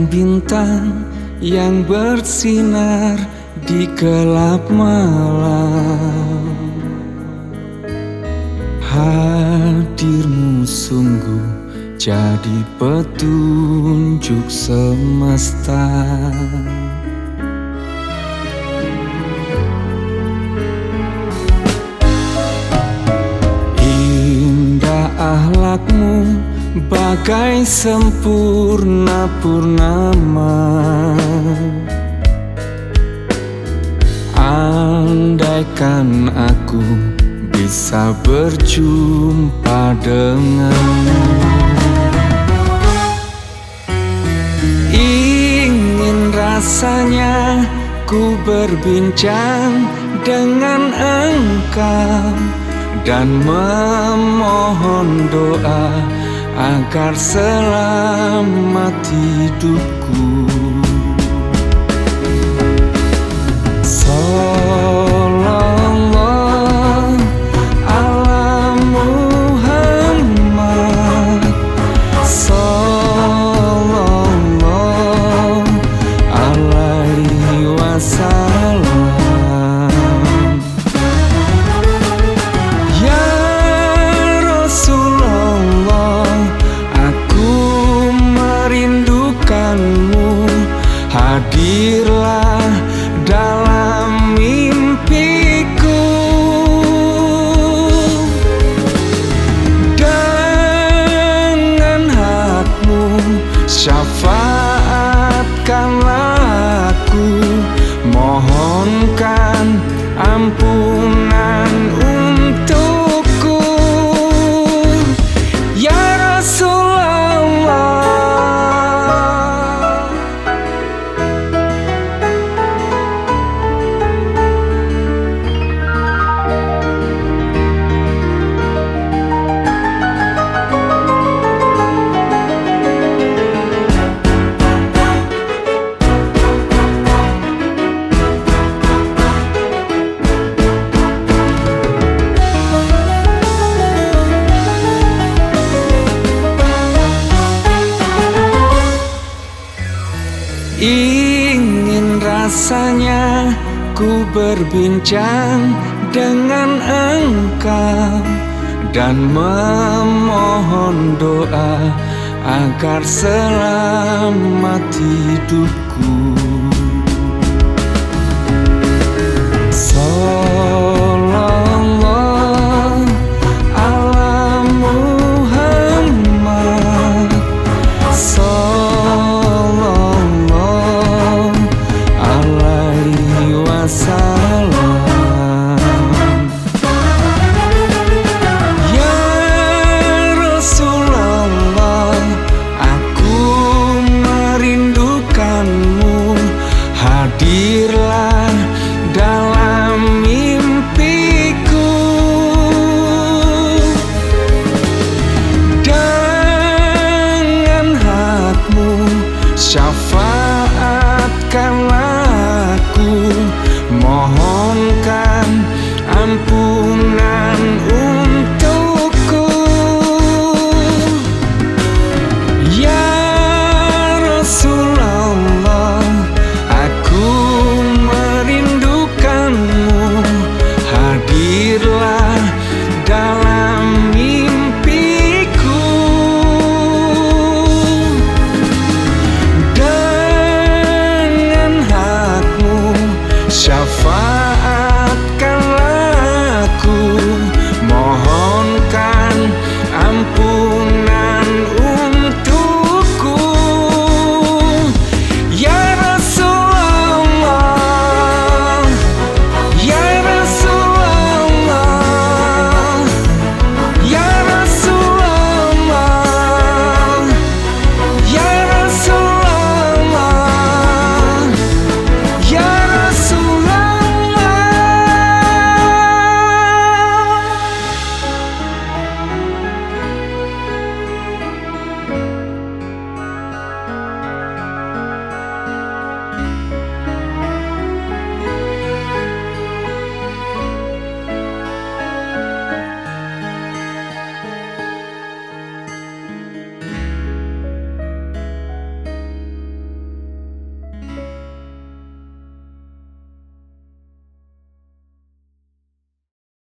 bintang yang bersinar di gelap malam. Hadirmu sungguh jadi petunjuk semesta. Indah akhlakmu bagai sempurna purnama. Andaikan aku bisa berjumpa denganmu, ingin rasanya ku berbincang dengan engkau dan memohon doa agar selamat hidupku. Sallallahu ala Muhammad, sallallahu alaihi wasallam. Ya Rasulullah, aku merindukanmu, hadirlah dalam mimpiku. Dengan hakmu syafaatkanlah aku, mohonkan ampunan untukku. Ya Rasulullah, ingin rasanya ku berbincang dengan engkau dan memohon doa agar selamat hidupku. Sallallahu ala Muhammad, sallallahu alaihi wasallam. Ya Rasulullah, aku merindukanmu, hadirlah dalam mimpiku. Dengan hakmu syafaatkanlah aku, mohonkan ampunan untukku. Ya Rasulullah, aku merindukanmu, hadirlah dalam mimpiku. Dengan hakmu syafaat